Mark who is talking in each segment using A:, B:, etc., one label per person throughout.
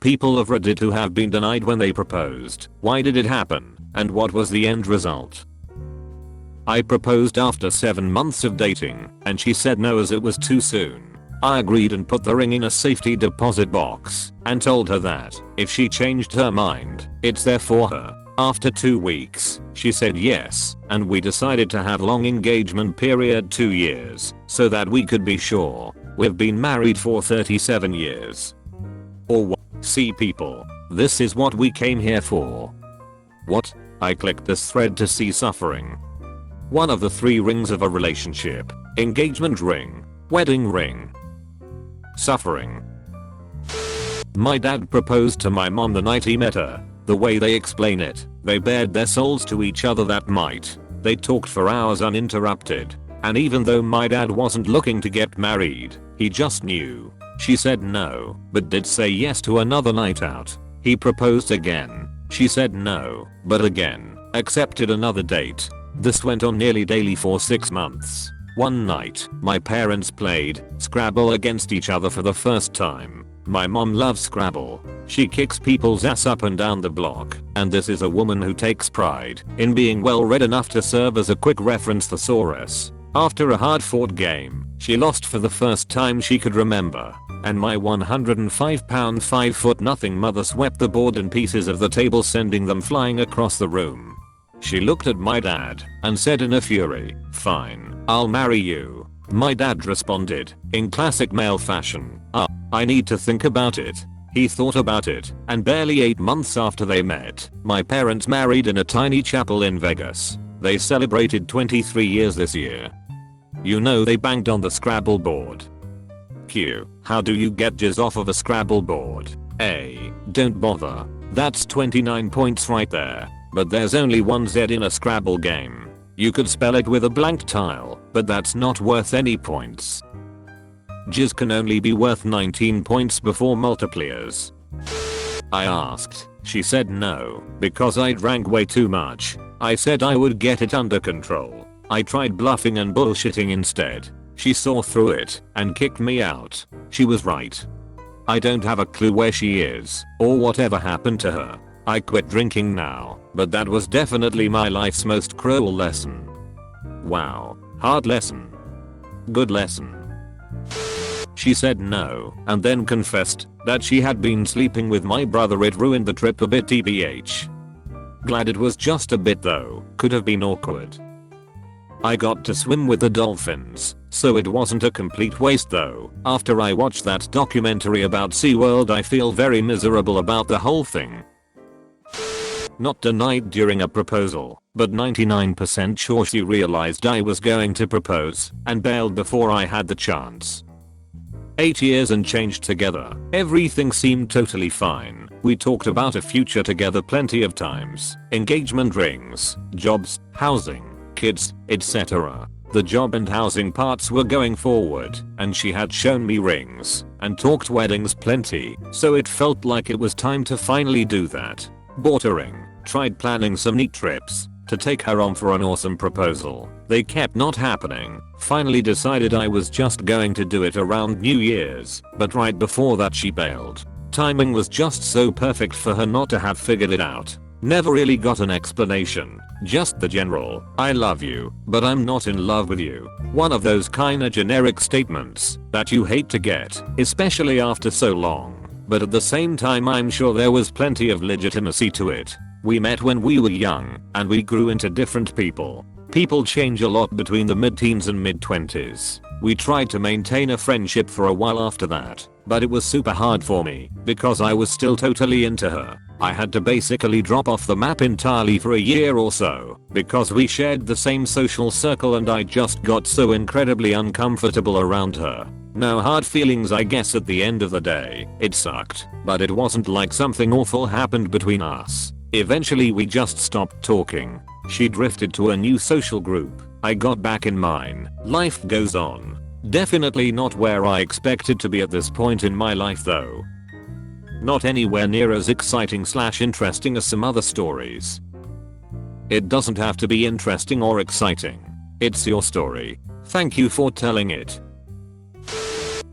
A: people of Reddit who have been denied when they proposed. Why did it happen? And what was the end result? I proposed after 7 months of dating, and she said no as it was too soon. I agreed and put the ring in a safety deposit box and told her that if she changed her mind, it's there for her. After 2 weeks, she said yes, and we decided to have long engagement period 2 years so that we could be sure. We've been married for 37 years. Or what? See people, this is what we came here for. What? I clicked this thread to see suffering. One of the 3 rings of a relationship. Engagement ring. Wedding ring. Suffering. My dad proposed to my mom the night he met her. The way they explain it, they bared their souls to each other that night. They talked for hours uninterrupted. And even though my dad wasn't looking to get married, he just knew. She said no, but did say yes to another night out. He proposed again. She said no, but again, accepted another date. This went on nearly daily for 6 months. One night, my parents played Scrabble against each other for the first time. My mom loves Scrabble. She kicks people's ass up and down the block, and this is a woman who takes pride in being well read enough to serve as a quick reference thesaurus. After a hard-fought game, she lost for the first time she could remember, and my 105-pound 5'0" mother swept the board and pieces of the table, sending them flying across the room. She looked at my dad and said in a fury, "Fine, I'll marry you." My dad responded, in classic male fashion, I need to think about it." He thought about it, and barely 8 months after they met, my parents married in a tiny chapel in Vegas. They celebrated 23 years this year. You know they banged on the Scrabble board. Q. How do you get jizz off of a Scrabble board? A. Don't bother. That's 29 points right there. But there's only one Z in a Scrabble game. You could spell it with a blank tile, but that's not worth any points. Jizz can only be worth 19 points before multipliers. I asked. She said no, because I drank way too much. I said I would get it under control. I tried bluffing and bullshitting instead. She saw through it and kicked me out. She was right. I don't have a clue where she is or whatever happened to her. I quit drinking now, but that was definitely my life's most cruel lesson. Wow. Hard lesson. Good lesson. She said no, and then confessed that she had been sleeping with my brother. It ruined the trip a bit tbh. Glad it was just a bit though, could have been awkward. I got to swim with the dolphins, so it wasn't a complete waste though. After I watched that documentary about SeaWorld, I feel very miserable about the whole thing. Not denied during a proposal, but 99% sure she realized I was going to propose and bailed before I had the chance. 8 years and changed together. Everything seemed totally fine. We talked about a future together plenty of times. Engagement rings, jobs, housing, kids, etc. The job and housing parts were going forward, and she had shown me rings and talked weddings plenty, so it felt like it was time to finally do that. Bought a ring, tried planning some neat trips to take her on for an awesome proposal. They kept not happening. Finally decided I was just going to do it around New Year's, but right before that she bailed. Timing was just so perfect for her not to have figured it out. Never really got an explanation, just the general, "I love you, but I'm not in love with you." One of those kinda generic statements that you hate to get, especially after so long. But at the same time I'm sure there was plenty of legitimacy to it. We met when we were young, and we grew into different people. People change a lot between the mid-teens and mid-20s. We tried to maintain a friendship for a while after that, but it was super hard for me, because I was still totally into her. I had to basically drop off the map entirely for a year or so, because we shared the same social circle and I just got so incredibly uncomfortable around her. No hard feelings I guess at the end of the day. It sucked, but it wasn't like something awful happened between us. Eventually we just stopped talking. She drifted to a new social group. I got back in mine. Life goes on. Definitely not where I expected to be at this point in my life though. Not anywhere near as exciting/interesting as some other stories. It doesn't have to be interesting or exciting. It's your story. Thank you for telling it.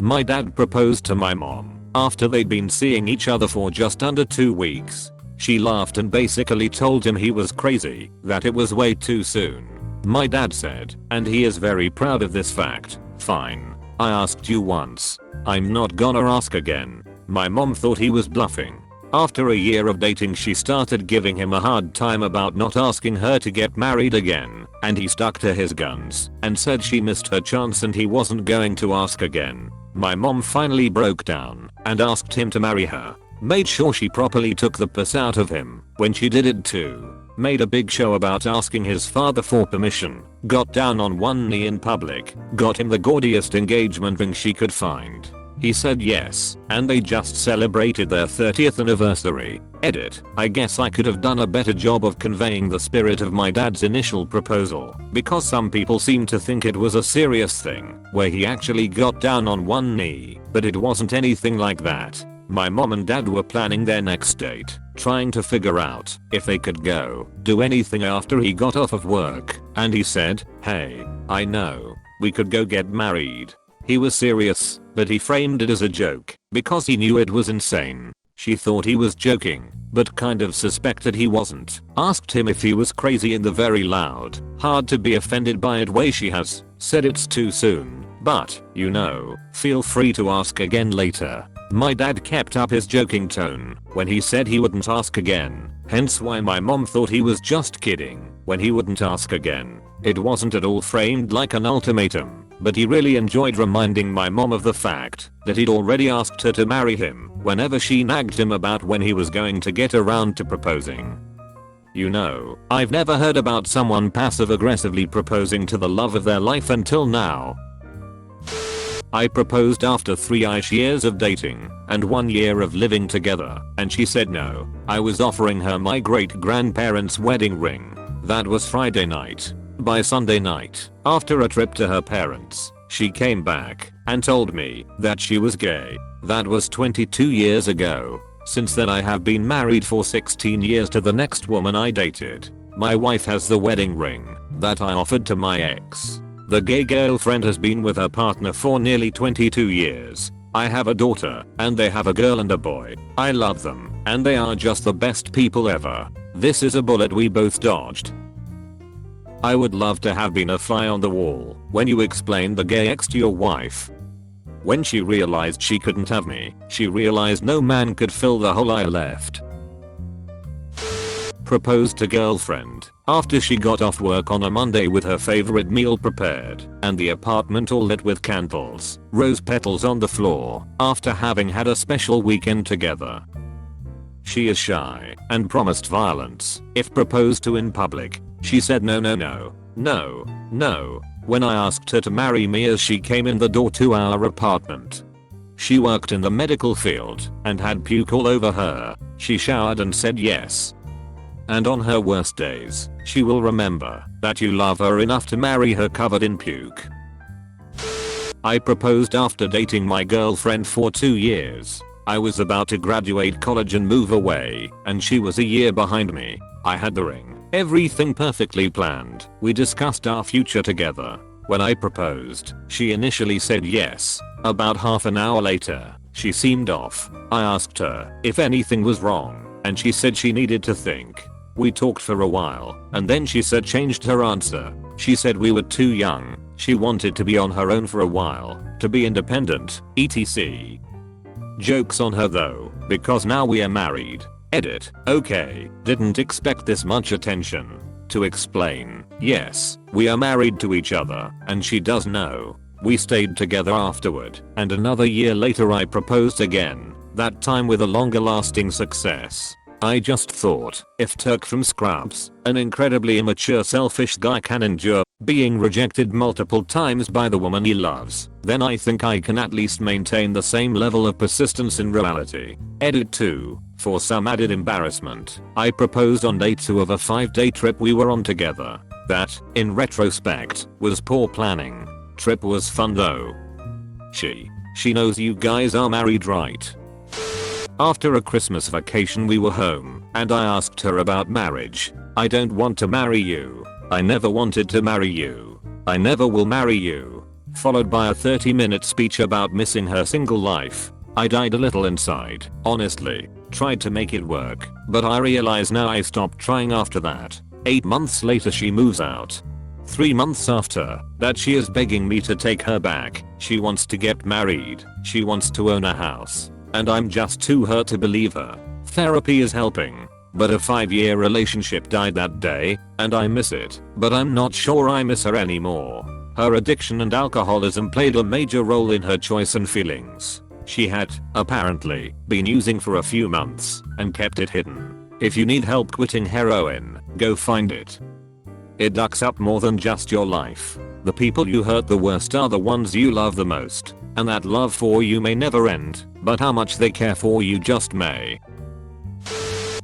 A: My dad proposed to my mom. after they'd been seeing each other for just under 2 weeks. She laughed and basically told him he was crazy, that it was way too soon. My dad said, and he is very proud of this fact, "Fine. I asked you once. I'm not gonna ask again." My mom thought he was bluffing. After a year of dating, she started giving him a hard time about not asking her to get married again, and he stuck to his guns and said she missed her chance and he wasn't going to ask again. My mom finally broke down and asked him to marry her. Made sure she properly took the piss out of him when she did it too. Made a big show about asking his father for permission. Got down on one knee in public. Got him the gaudiest engagement ring she could find. He said yes, and they just celebrated their 30th anniversary. Edit. I guess I could have done a better job of conveying the spirit of my dad's initial proposal, because some people seem to think it was a serious thing, where he actually got down on one knee, but it wasn't anything like that. My mom and dad were planning their next date, trying to figure out if they could go do anything after he got off of work, and he said, "Hey, I know, we could go get married." He was serious, but he framed it as a joke because he knew it was insane. She thought he was joking, but kind of suspected he wasn't. Asked him if he was crazy in the very loud, hard to be offended by it way she has. Said it's too soon, but, you know, feel free to ask again later. My dad kept up his joking tone when he said he wouldn't ask again, hence why my mom thought he was just kidding when he wouldn't ask again. It wasn't at all framed like an ultimatum, but he really enjoyed reminding my mom of the fact that he'd already asked her to marry him whenever she nagged him about when he was going to get around to proposing. You know, I've never heard about someone passive-aggressively proposing to the love of their life until now. I proposed after 3ish years of dating and 1 year of living together, and she said no. I was offering her my great-grandparents' wedding ring. That was Friday night. By Sunday night, after a trip to her parents, she came back and told me that she was gay. That was 22 years ago. Since then I have been married for 16 years to the next woman I dated. My wife has the wedding ring that I offered to my ex. The gay girlfriend has been with her partner for nearly 22 years. I have a daughter, and they have a girl and a boy. I love them, and they are just the best people ever. This is a bullet we both dodged. I would love to have been a fly on the wall when you explained the gay ex to your wife. When she realized she couldn't have me, she realized no man could fill the hole I left. Proposed to girlfriend after she got off work on a Monday with her favorite meal prepared and the apartment all lit with candles, rose petals on the floor, after having had a special weekend together. She is shy and promised violence if proposed to in public. She said no. When I asked her to marry me as she came in the door to our apartment. She worked in the medical field and had puke all over her. She showered and said yes. And on her worst days, she will remember that you love her enough to marry her covered in puke. I proposed after dating my girlfriend for 2 years. I was about to graduate college and move away, and she was a year behind me. I had the ring. Everything perfectly planned. We discussed our future together. When I proposed, she initially said yes. About half an hour later, she seemed off. I asked her if anything was wrong, and she said she needed to think. We talked for a while, and then she said changed her answer. She said we were too young. She wanted to be on her own for a while, to be independent, etc. Jokes on her though, because now we are married. Edit. Okay, didn't expect this much attention. To explain, yes, we are married to each other, and she does know. We stayed together afterward, and another year later I proposed again, that time with a longer lasting success. I just thought, if Turk from Scrubs, an incredibly immature selfish guy can endure being rejected multiple times by the woman he loves, then I think I can at least maintain the same level of persistence in reality. Edit 2. For some added embarrassment, I proposed on day 2 of a 5-day trip we were on together. That, in retrospect, was poor planning. Trip was fun though. She knows you guys are married, right? After a Christmas vacation we were home, and I asked her about marriage. I don't want to marry you. I never wanted to marry you. I never will marry you. Followed by a 30-minute speech about missing her single life. I died a little inside, honestly. Tried to make it work, but I realize now I stopped trying after that. 8 months later she moves out. 3 months after that she is begging me to take her back. She wants to get married. She wants to own a house. And I'm just too hurt to believe her. Therapy is helping. But a 5-year relationship died that day, and I miss it, but I'm not sure I miss her anymore. Her addiction and alcoholism played a major role in her choice and feelings. She had, apparently, been using for a few months and kept it hidden. If you need help quitting heroin, go find it. It ducks up more than just your life. The people you hurt the worst are the ones you love the most, and that love for you may never end, but how much they care for you just may.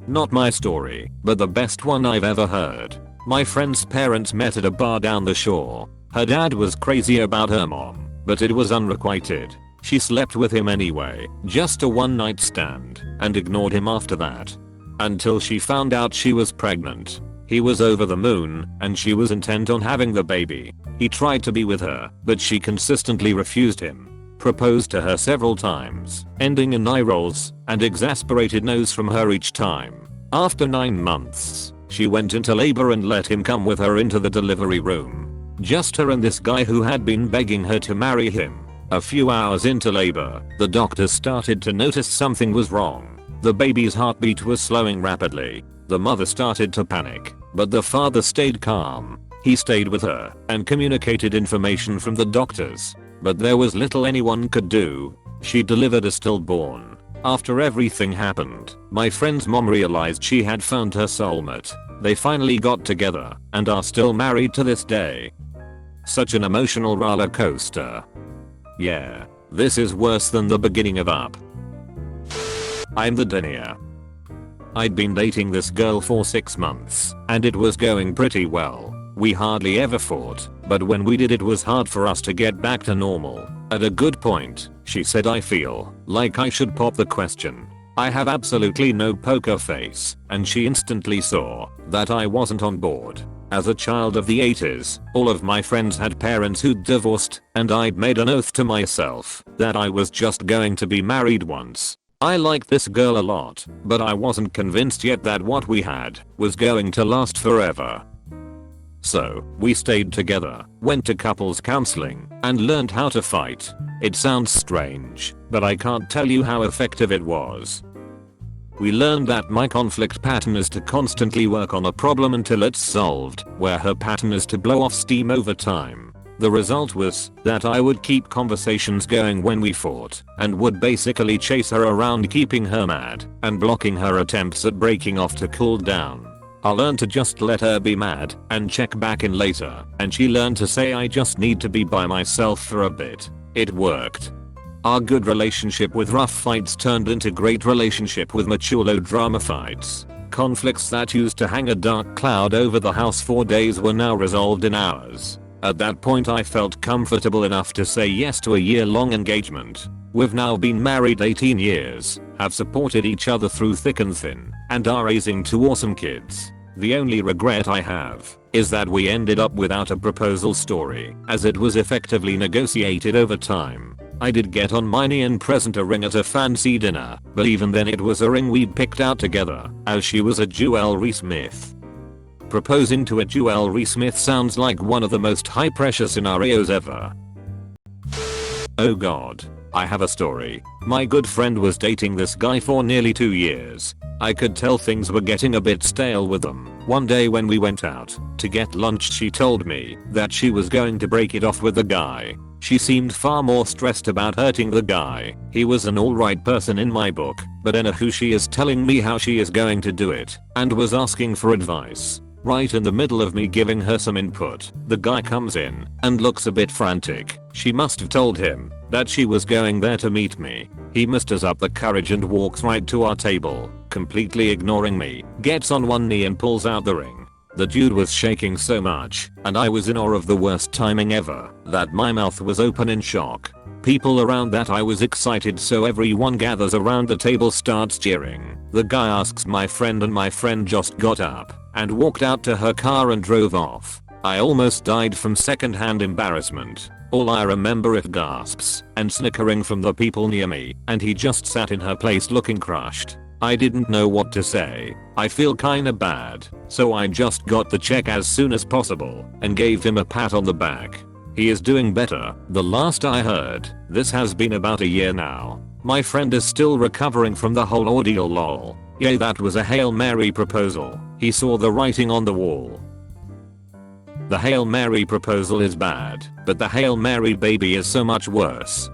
A: Not my story, but the best one I've ever heard. My friend's parents met at a bar down the shore. Her dad was crazy about her mom, but it was unrequited. She slept with him anyway, just a one-night stand, and ignored him after that. Until she found out she was pregnant. He was over the moon, and she was intent on having the baby. He tried to be with her, but she consistently refused him. Proposed to her several times, ending in eye rolls and exasperated no's from her each time. After 9 months, she went into labor and let him come with her into the delivery room. Just her and this guy who had been begging her to marry him. A few hours into labor, the doctors started to notice something was wrong. The baby's heartbeat was slowing rapidly. The mother started to panic, but the father stayed calm. He stayed with her and communicated information from the doctors. But there was little anyone could do. She delivered a stillborn. After everything happened, my friend's mom realized she had found her soulmate. They finally got together and are still married to this day. Such an emotional roller coaster. Yeah, this is worse than the beginning of Up. I'm the denier. I'd been dating this girl for 6 months, and it was going pretty well. We hardly ever fought, but when we did it was hard for us to get back to normal. At a good point, she said I feel like I should pop the question. I have absolutely no poker face, and she instantly saw that I wasn't on board. As a child of the 80s, all of my friends had parents who'd divorced, and I'd made an oath to myself that I was just going to be married once. I liked this girl a lot, but I wasn't convinced yet that what we had was going to last forever. So, we stayed together, went to couples counseling, and learned how to fight. It sounds strange, but I can't tell you how effective it was. We learned that my conflict pattern is to constantly work on a problem until it's solved, where her pattern is to blow off steam over time. The result was that I would keep conversations going when we fought, and would basically chase her around keeping her mad, and blocking her attempts at breaking off to cool down. I learned to just let her be mad and check back in later, and she learned to say I just need to be by myself for a bit. It worked. Our good relationship with rough fights turned into great relationship with mature low drama fights. Conflicts that used to hang a dark cloud over the house for days were now resolved in hours. At that point I felt comfortable enough to say yes to a year-long engagement. We've now been married 18 years, have supported each other through thick and thin, and are raising 2 awesome kids. The only regret I have is that we ended up without a proposal story, as it was effectively negotiated over time. I did get on my knee and present a ring at a fancy dinner, but even then it was a ring we'd picked out together, as she was a jewelry smith. Proposing to a jewelry smith sounds like one of the most high pressure scenarios ever. Oh god. I have a story. My good friend was dating this guy for nearly 2 years. I could tell things were getting a bit stale with them. One day when we went out to get lunch she told me that she was going to break it off with the guy. She seemed far more stressed about hurting the guy. He was an alright person in my book, but who she is telling me how she is going to do it, and was asking for advice. Right in the middle of me giving her some input, the guy comes in and looks a bit frantic. She must have told him that she was going there to meet me. He musters up the courage and walks right to our table, completely ignoring me, gets on one knee and pulls out the ring. The dude was shaking so much, and I was in awe of the worst timing ever, that my mouth was open in shock. People around that I was excited, so everyone gathers around the table starts cheering. The guy asks my friend and my friend just got up and walked out to her car and drove off. I almost died from secondhand embarrassment. All I remember is gasps and snickering from the people near me, and he just sat in her place looking crushed. I didn't know what to say. I feel kinda bad, so I just got the check as soon as possible and gave him a pat on the back. He is doing better, the last I heard. This has been about a year now. My friend is still recovering from the whole ordeal lol. Yay, that was a Hail Mary proposal. He saw the writing on the wall. The Hail Mary proposal is bad, but the Hail Mary baby is so much worse.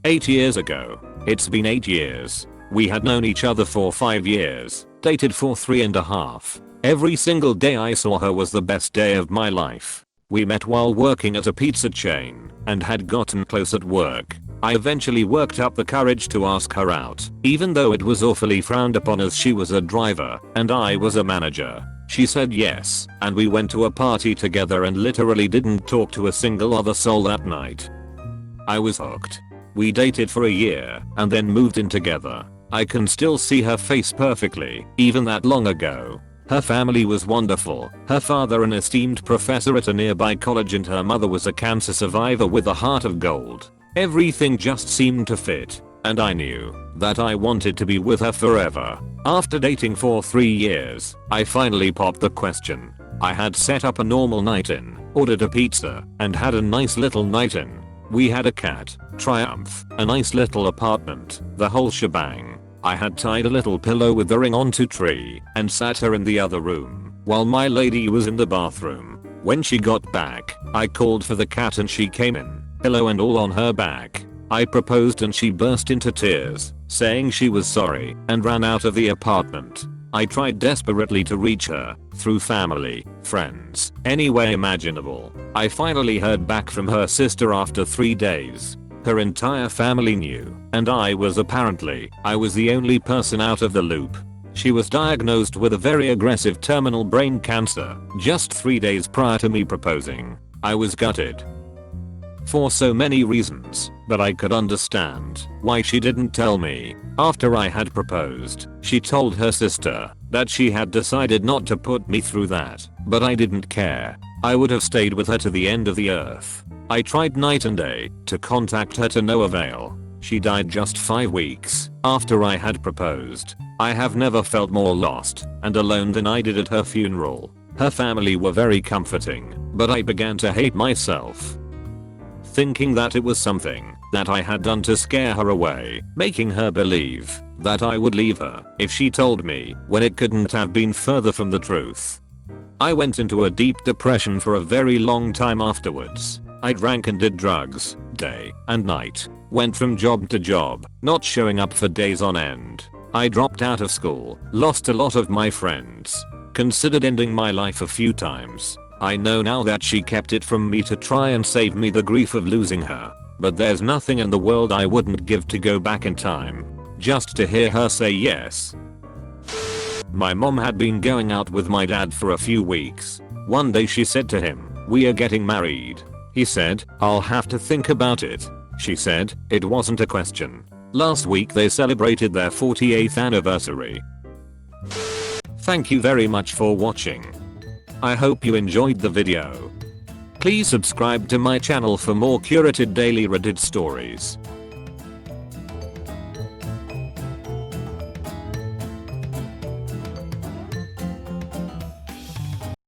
A: 8 years ago. It's been 8 years. We had known each other for 5 years, dated for 3.5. Every single day I saw her was the best day of my life. We met while working at a pizza chain and had gotten close at work. I eventually worked up the courage to ask her out, even though it was awfully frowned upon as she was a driver and I was a manager. She said yes, and we went to a party together and literally didn't talk to a single other soul that night. I was hooked. We dated for a year and then moved in together. I can still see her face perfectly, even that long ago. Her family was wonderful. Her father an esteemed professor at a nearby college and her mother was a cancer survivor with a heart of gold. Everything just seemed to fit, and I knew that I wanted to be with her forever. After dating for 3 years, I finally popped the question. I had set up a normal night in, ordered a pizza, and had a nice little night in. We had a cat, Triumph, a nice little apartment, the whole shebang. I had tied a little pillow with the ring onto tree and sat her in the other room while my lady was in the bathroom. When she got back, I called for the cat and she came in, pillow and all on her back. I proposed and she burst into tears, saying she was sorry, and ran out of the apartment. I tried desperately to reach her, through family, friends, any way imaginable. I finally heard back from her sister after 3 days. Her entire family knew, and I was the only person out of the loop. She was diagnosed with a very aggressive terminal brain cancer, just 3 days prior to me proposing. I was gutted. For so many reasons, but I could understand why she didn't tell me. After I had proposed, she told her sister that she had decided not to put me through that, but I didn't care. I would have stayed with her to the end of the earth. I tried night and day to contact her to no avail. She died just 5 weeks after I had proposed. I have never felt more lost and alone than I did at her funeral. Her family were very comforting, but I began to hate myself. Thinking that it was something that I had done to scare her away, making her believe that I would leave her if she told me, when it couldn't have been further from the truth. I went into a deep depression for a very long time afterwards. I drank and did drugs, day and night, went from job to job, not showing up for days on end. I dropped out of school, lost a lot of my friends, considered ending my life a few times. I know now that she kept it from me to try and save me the grief of losing her, but there's nothing in the world I wouldn't give to go back in time, just to hear her say yes. My mom had been going out with my dad for a few weeks. One day she said to him, "We are getting married." He said, "I'll have to think about it." She said, "It wasn't a question." Last week they celebrated their 48th anniversary. Thank you very much for watching. I hope you enjoyed the video. Please subscribe to my channel for more curated daily Reddit stories.